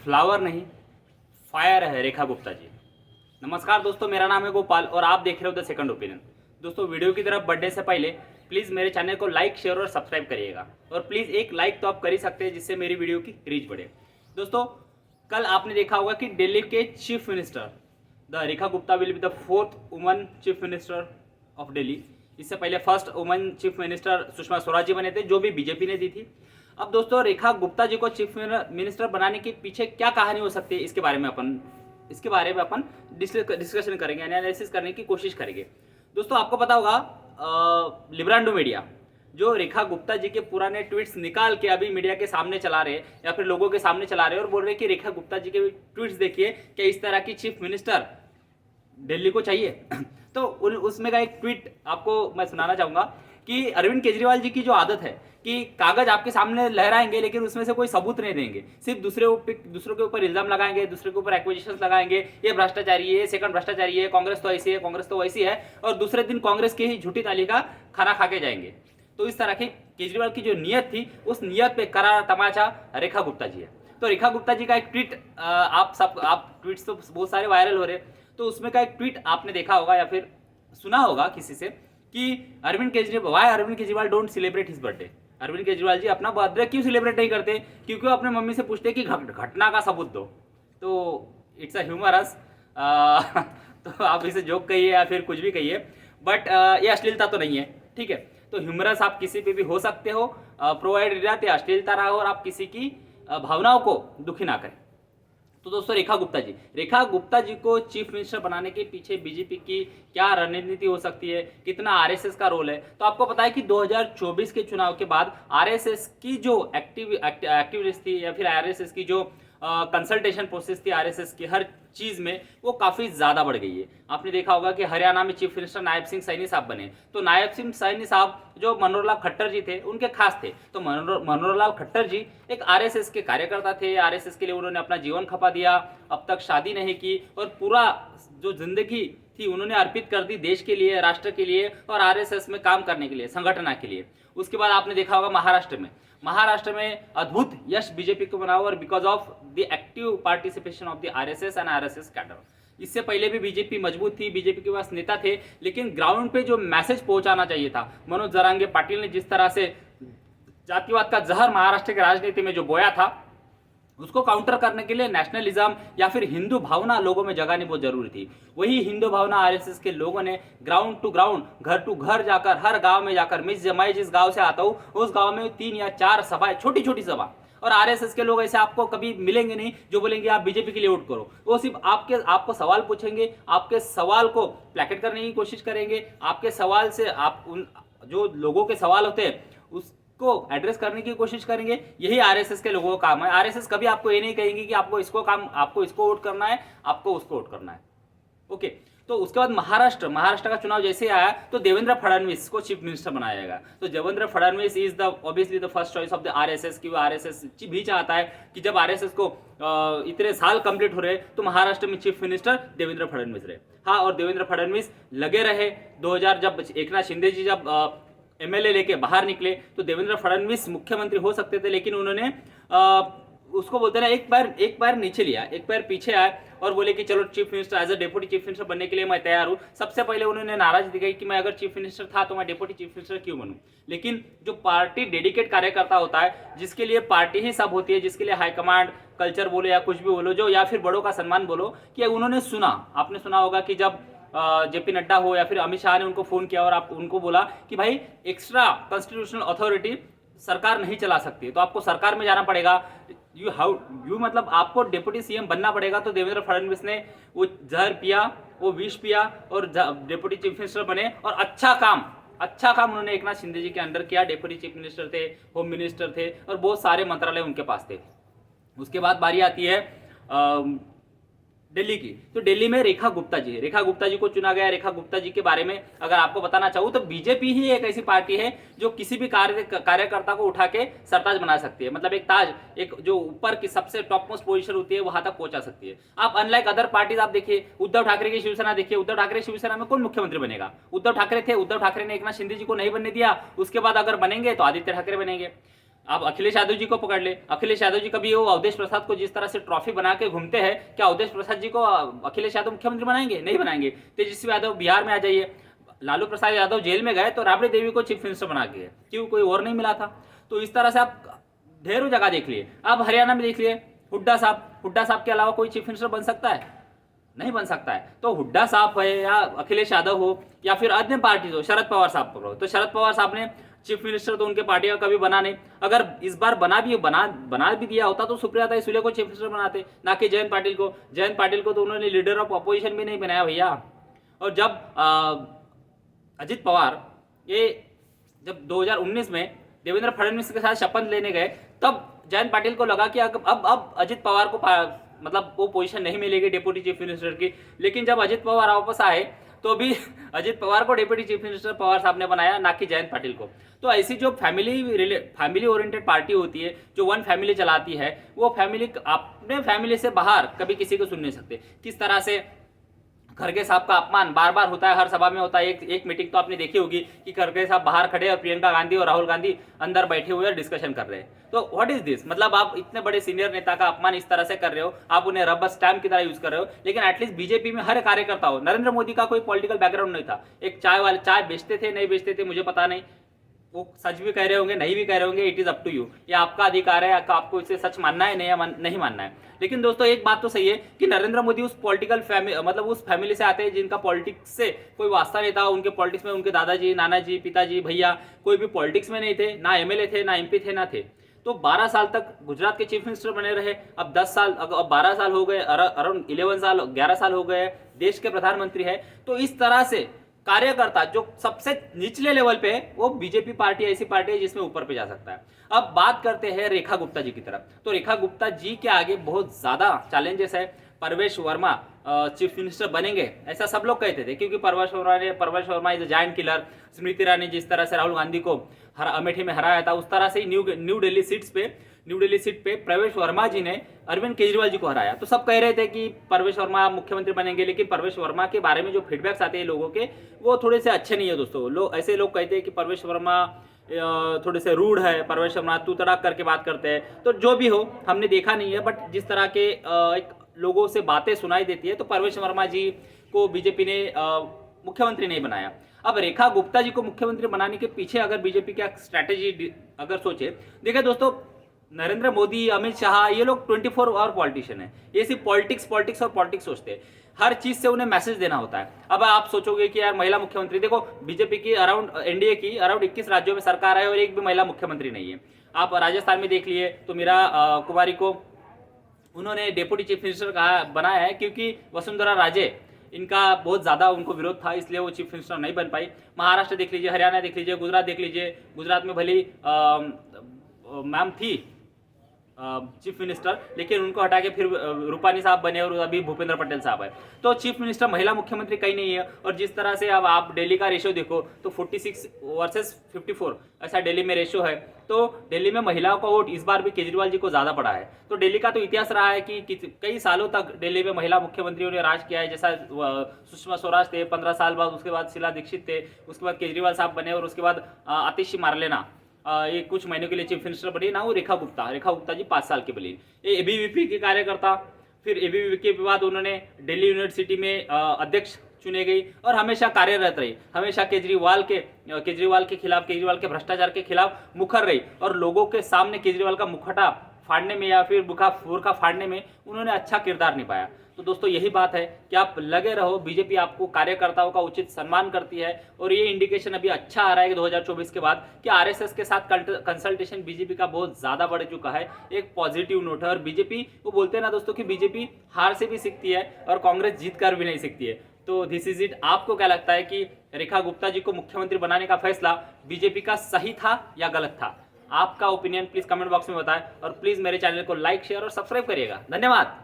Flower नहीं, fire है रेखा गुप्ता जी। नमस्कार दोस्तों, मेरा नाम है गोपाल और आप देख रहे हो द सेकंड ओपिनियन। दोस्तों, वीडियो की तरफ बढ़ने से पहले प्लीज़ मेरे चैनल को लाइक, शेयर और सब्सक्राइब करिएगा। और प्लीज़ एक लाइक तो आप कर ही सकते हैं, जिससे मेरी वीडियो की रीच बढ़े। दोस्तों, कल आपने देखा होगा कि दिल्ली के chief minister the Rekha Gupta will be the fourth woman chief minister of Delhi. इससे पहले first woman chief minister Sushma Swaraj ji बने थे, जो भी बीजेपी ने दी थी। अब दोस्तों, रेखा गुप्ता जी को चीफ मिनिस्टर बनाने के पीछे क्या कहानी हो सकती है, इसके बारे में अपन डिस्कशन करेंगे, एनालिसिस करने की कोशिश करेंगे। दोस्तों, आपको पता होगा लिब्रांडो मीडिया जो रेखा गुप्ता जी के पुराने ट्वीट्स निकाल के अभी मीडिया के सामने चला रहे हैं या फिर लोगों के सामने चला रहे हैं और बोल रहे हैं कि रेखा गुप्ता जी के ट्वीट्स देखिए कि इस तरह की चीफ मिनिस्टर दिल्ली को चाहिए। तो उसमें का एक ट्वीट आपको मैं सुनाना चाहूंगा कि अरविंद केजरीवाल जी की जो आदत है कि कागज आपके सामने लहराएंगे लेकिन उसमें से कोई सबूत नहीं देंगे, सिर्फ दूसरों के ऊपर इल्जाम लगाएंगे, दूसरे के ऊपर एक्विजिशंस लगाएंगे, ये भ्रष्टाचारी है, सेकंड भ्रष्टाचारी है, कांग्रेस तो ऐसी है, कांग्रेस तो वैसी है, और दूसरे दिन कांग्रेस की ही झूठी ताली का खाना खा के जाएंगे। तो इस तरह की केजरीवाल की जो नियत थी, उस नियत पे करारा तमाचा रेखा गुप्ता जी है। तो रेखा गुप्ता जी का एक ट्वीट, आप ट्वीट्स तो बहुत सारे वायरल हो रहे, तो उसमें का एक ट्वीट आपने देखा होगा या फिर सुना होगा किसी से कि Arvind Kejriwal don't celebrate his birthday. Arvind Kejriwal ji अपना बर्थडे क्यों सेलिब्रेट नहीं करते? क्योंकि वो अपने मम्मी से पूछते कि घटना का सबूत दो। तो इट्स अ ह्यूमरस, तो आप इसे जोक कहिए या फिर कुछ भी कहिए, बट ये अश्लीलता तो नहीं है, ठीक है। तो ह्यूमरस आप किसी पे भी हो सकते हो, प्रोवाइडेड ये अश्लीलता रहा हो और आप किसी की भावनाओं को दुखी ना करें। तो दोस्तों, रेखा गुप्ता जी को चीफ मिनिस्टर बनाने के पीछे बीजेपी की क्या रणनीति हो सकती है, कितना आरएसएस का रोल है? तो आपको पता है कि 2024 के चुनाव के बाद आरएसएस की जो एक्टिविस्ट थी या फिर आरएसएस की जो कंसल्टेशन प्रोसेस थी आरएसएस की हर चीज में, वो काफी ज्यादा बढ़ गई है। आपने देखा होगा कि हरियाणा में चीफ मिनिस्टर नायब सिंह सैनी साहब बने। तो नायब सिंह सैनी साहब जो मनोहर लाल खट्टर जी थे, उनके खास थे। तो मनोहर लाल खट्टर जी एक आरएसएस के कार्यकर्ता थे। आरएसएस के लिए उन्होंने अपना जीवन खपा दिया, अब तक शादी नहीं की और पूरा जो जिंदगी थी उन्होंने अर्पित कर दी देश के लिए, राष्ट्र के लिए और आरएसएस में काम करने के लिए, संगठन के लिए। उसके बाद आपने देखा होगा महाराष्ट्र में अद्भुत यश बीजेपी को बना और because of the active participation of the RSS and RSS cadre. इससे पहले भी बीजेपी मजबूत थी, बीजेपी के पास नेता थे, लेकिन ग्राउंड पे जो मैसेज पहुंचाना चाहिए था, मनोज जरांगे पाटिल ने जिस तरह से जातिवाद का जहर महाराष्ट्र की राजनीति में जो बोया था, उसको काउंटर करने के लिए नेशनलिज्म या फिर हिंदू भावना लोगों में जगानी बहुत जरूरी थी। वही हिंदू भावना आरएसएस के लोगों ने ग्राउंड टू ग्राउंड, घर टू घर जाकर, हर गांव में जाकर, मैं जिस गांव से आता हूं उस गांव में 3 या 4 सभाएं, छोटी छोटी सभा, और आरएसएस के लोग ऐसे आपको कभी मिलेंगे नहीं जो बोलेंगे आप बीजेपी के लिए वोट करो। वो सिर्फ आपको सवाल पूछेंगे, आपके सवाल को प्लेकेट करने की कोशिश करेंगे, आपके सवाल से आप उन जो लोगों के सवाल होते हैं को एड्रेस करने की कोशिश करेंगे। यही आरएसएस के लोगों का काम है। आरएसएस कभी आपको ये नहीं कहेंगे कि आपको इसको वोट करना है, आपको उसको वोट करना है। ओके, तो उसके बाद महाराष्ट्र का चुनाव जैसे आया तो देवेंद्र फडणवीस को चीफ मिनिस्टर बनाया जाएगा। तो Devendra Fadnavis is the obviously the first choice of the RSS की। वो आरएसएस भी चाहता है कि जब आरएसएस को इतने साल कंप्लीट हो रहे तो महाराष्ट्र में चीफ मिनिस्टर देवेंद्र फडणवीस रहे। हाँ, और देवेंद्र फडणवीस लगे रहे। 2000 जब एकनाथ शिंदे जी जब एमएलए लेके बाहर निकले तो देवेंद्र फडणवीस मुख्यमंत्री हो सकते थे, लेकिन उन्होंने उसको बोलते ना एक पैर नीचे लिया, एक पैर पीछे आए और बोले कि चलो chief minister, as a deputy chief minister बनने के लिए मैं तैयार हूं। सबसे पहले उन्होंने नाराज दिखाई कि मैं अगर चीफ मिनिस्टर था तो मैं डेप्यूटी चीफ मिनिस्टर क्यों बनूं। लेकिन जो पार्टी डेडिकेट कार्यकर्ता होता है, जिसके लिए पार्टी ही सब होती है, जिसके लिए हाईकमांड कल्चर बोलो या कुछ भी बोलो, जो या फिर बड़ों का सम्मान बोलो, कि उन्होंने सुना। आपने सुना होगा कि जब जेपी नड्डा हो या फिर अमित शाह ने उनको फोन किया और आप उनको बोला कि भाई एक्स्ट्रा कॉन्स्टिट्यूशनल अथॉरिटी सरकार नहीं चला सकती, तो आपको सरकार में जाना पड़ेगा, मतलब आपको डिप्टी सीएम बनना पड़ेगा। तो देवेंद्र फडणवीस ने वो जहर पिया, वो विष पिया और डिप्टी चीफ मिनिस्टर बने और अच्छा काम उन्होंने एकनाथ शिंदे जी के अंडर किया। डिप्टी चीफ मिनिस्टर थे, होम मिनिस्टर थे और बहुत सारे मंत्रालय उनके पास थे। उसके बाद बारी आती है दिल्ली की। तो दिल्ली में रेखा गुप्ता जी को चुना गया। रेखा गुप्ता जी के बारे में अगर आपको बताना चाहूँ तो बीजेपी ही एक ऐसी पार्टी है जो किसी भी कार्यकर्ता को उठा के सरताज बना सकती है। मतलब एक ताज, एक जो ऊपर की सबसे टॉप मोस्ट पोजीशन होती है वहां तक पहुंचा सकती है। आप अनलाइक अदर पार्टीज आप देखिए, उद्धव ठाकरे की शिवसेना देखिए, उद्धव ठाकरे शिवसेना में कौन मुख्यमंत्री बनेगा? उद्धव ठाकरे थे, उद्धव ठाकरे ने एकनाथ शिंदे जी को नहीं बनने दिया। उसके बाद अगर बनेंगे तो आदित्य ठाकरे बनेंगे। आप अखिलेश यादव जी को पकड़ ले, अखिलेश यादव जी कभी वो अवधेश प्रसाद को जिस तरह से ट्रॉफी बना के घूमते हैं, क्या अवधेश प्रसाद जी को अखिलेश यादव मुख्यमंत्री बनाएंगे? नहीं बनाएंगे। तेजस्वी यादव बिहार में आ जाइए, लालू प्रसाद यादव जेल में गए तो राबड़ी देवी को चीफ मिनिस्टर बना के गए, क्यों? कोई और नहीं मिला था। तो इस तरह से आप ढेरों जगह देख लिए। आप हरियाणा में देख लिए, हुड्डा साहब के अलावा कोई चीफ मिनिस्टर बन सकता है? नहीं बन सकता है। तो हुड्डा साहब है या अखिलेश यादव हो या फिर अन्य पार्टी हो, शरद पवार साहब पकड़ो, तो शरद पवार साहब ने चीफ मिनिस्टर तो उनके पार्टी का कभी बना नहीं। अगर इस बार बना भी दिया होता तो सुप्रिया सुले को चीफ मिनिस्टर बनाते, ना कि जयंत पाटिल को। जयंत पाटिल को तो उन्होंने लीडर ऑफ अपोजिशन भी नहीं बनाया भैया। और जब अजित पवार ये जब 2019 में देवेंद्र फडणवीस के साथ शपथ लेने गए, तब जयंत पाटिल को लगा कि अब अजित पवार को मतलब वो पोजीशन नहीं मिलेगी डेप्यूटी चीफ मिनिस्टर की। लेकिन जब अजित पवार वापस आए तो भी अजित पवार को डेप्यूटी चीफ मिनिस्टर पवार साहब ने बनाया, ना कि जयंत पाटिल को। तो ऐसी जो फैमिली ओरिएंटेड पार्टी होती है, जो वन फैमिली चलाती है, वो फैमिली अपने फैमिली से बाहर कभी किसी को सुन नहीं सकते। किस तरह से खड़गे साहब का अपमान बार बार होता है, हर सभा में होता है। एक मीटिंग तो आपने देखी होगी कि खड़गे साहब बाहर खड़े और प्रियंका गांधी और राहुल गांधी अंदर बैठे हुए और डिस्कशन कर रहे हैं। तो व्हाट इज दिस? मतलब आप इतने बड़े सीनियर नेता का अपमान इस तरह से कर रहे हो, आप उन्हें रबर स्टैम्प की तरह यूज कर रहे हो। लेकिन एटलीस्ट बीजेपी में हर कार्यकर्ता हो, नरेंद्र मोदी का कोई पॉलिटिकल बैकग्राउंड नहीं था। एक चाय बेचते थे, नहीं बेचते थे मुझे पता नहीं, वो सच भी कह रहे होंगे, नहीं भी कह रहे होंगे, it is up to you. ये आपका अधिकार है, आपको इसे सच मानना है नहीं मानना है। लेकिन दोस्तों एक बात तो सही है कि नरेंद्र मोदी उस पॉलिटिकल मतलब उस फैमिली से आते हैं जिनका पॉलिटिक्स से कोई वास्ता नहीं था। उनके पॉलिटिक्स में उनके दादाजी, नानाजी, पिताजी, भैया कोई भी पॉलिटिक्स में नहीं थे, ना एमएलए थे, ना एमपी थे, ना थे। तो 12 साल तक गुजरात के चीफ मिनिस्टर बने रहे। अब 10 साल, अब 12 साल हो गए, अराउंड 11 साल हो गए, देश के प्रधानमंत्री है। तो इस तरह से कार्यकर्ता जो सबसे निचले लेवल पे है, वो बीजेपी पार्टी ऐसी पार्टी है जिसमें ऊपर पे जा सकता है। अब बात करते हैं रेखा गुप्ता जी की तरफ। तो रेखा गुप्ता जी के आगे बहुत ज्यादा चैलेंजेस है। परवेश वर्मा चीफ मिनिस्टर बनेंगे ऐसा सब लोग कहते थे, क्योंकि Parvesh Verma is a giant killer. Smriti Irani जिस तरह से राहुल गांधी को अमेठी में हराया था, उस तरह से न्यू दिल्ली सीट पे परवेश वर्मा जी ने अरविंद केजरीवाल जी को हराया। तो सब कह रहे थे कि परवेश वर्मा मुख्यमंत्री बनेंगे, लेकिन परवेश वर्मा के बारे में जो फीडबैक्स आते हैं लोगों के, वो थोड़े से अच्छे नहीं है दोस्तों। ऐसे लोग कहते हैं कि परवेश वर्मा थोड़े से रूड है, परवेश वर्मा तू तड़ाक करके बात करते हैं। तो जो भी हो, हमने देखा नहीं है, बट जिस तरह के एक लोगों से बातें सुनाई देती है, तो परवेश वर्मा जी को बीजेपी ने मुख्यमंत्री नहीं बनाया। अब रेखा गुप्ता जी को मुख्यमंत्री बनाने के पीछे अगर बीजेपी का स्ट्रैटेजी अगर सोचे, देखिए दोस्तों, नरेंद्र मोदी, अमित शाह, ये लोग 24 आवर पॉलिटिशियन है। ये सिर्फ पॉलिटिक्स सोचते हैं। हर चीज से उन्हें मैसेज देना होता है। अब आप सोचोगे कि यार महिला मुख्यमंत्री, देखो बीजेपी की एनडीए की अराउंड 21 राज्यों में सरकार है और एक भी महिला मुख्यमंत्री नहीं है। आप राजस्थान में देख लिए तो मीरा कुमारी को उन्होंने डेप्यूटी चीफ मिनिस्टर बनाया है, क्योंकि वसुंधरा राजे इनका बहुत ज़्यादा उनको विरोध था, इसलिए वो चीफ मिनिस्टर नहीं बन पाई। महाराष्ट्र देख लीजिए, हरियाणा देख लीजिए, गुजरात देख लीजिए। गुजरात में भली मैम थी चीफ मिनिस्टर, लेकिन उनको हटा के फिर रूपानी साहब बने और अभी भूपेंद्र पटेल साहब है। तो चीफ मिनिस्टर महिला मुख्यमंत्री कहीं नहीं है। और जिस तरह से अब आप दिल्ली का रेशियो देखो तो 46 वर्सेस 54 ऐसा दिल्ली में रेशियो है। तो दिल्ली में महिलाओं का वोट इस बार भी केजरीवाल जी को ज़्यादा पड़ा है। तो दिल्ली का तो इतिहास रहा है कि कई सालों तक दिल्ली में महिला मुख्यमंत्रियों ने राज किया है। जैसा सुषमा स्वराज थे 15 साल बाद, उसके बाद शीला दीक्षित थे, उसके बाद केजरीवाल साहब बने और उसके बाद आतिशी मार्लेना ये कुछ महीनों के लिए चीफ मिनिस्टर बनी ना, वो रेखा गुप्ता जी 5 साल के बनी। ये एबीवीपी के कार्यकर्ता, फिर एबीवीपी के बाद उन्होंने दिल्ली यूनिवर्सिटी में अध्यक्ष चुने गई और हमेशा कार्यरत रही। हमेशा केजरीवाल के खिलाफ, केजरीवाल के भ्रष्टाचार के खिलाफ मुखर रही और लोगों के सामने केजरीवाल का मुखौटा फाड़ने में या फिर बुरखा फाड़ने में उन्होंने अच्छा किरदार निभाया। तो दोस्तों यही बात है कि आप लगे रहो, बीजेपी आपको कार्यकर्ताओं का उचित सम्मान करती है। और ये इंडिकेशन अभी अच्छा आ रहा है 2024 के बाद कि आरएसएस के साथ कंसल्टेशन बीजेपी का बहुत ज्यादा बढ़ चुका है। एक पॉजिटिव नोट है। और बीजेपी, वो बोलते हैं ना दोस्तों कि बीजेपी हार से भी सीखती है और कांग्रेस जीत कर भी नहीं सीखती है। तो दिस इज इट। आपको क्या लगता है कि रेखा गुप्ता जी को मुख्यमंत्री बनाने का फैसला बीजेपी का सही था या गलत था? आपका ओपिनियन प्लीज कमेंट बॉक्स में बताएं और प्लीज मेरे चैनल को लाइक, शेयर और सब्सक्राइब करिएगा। धन्यवाद।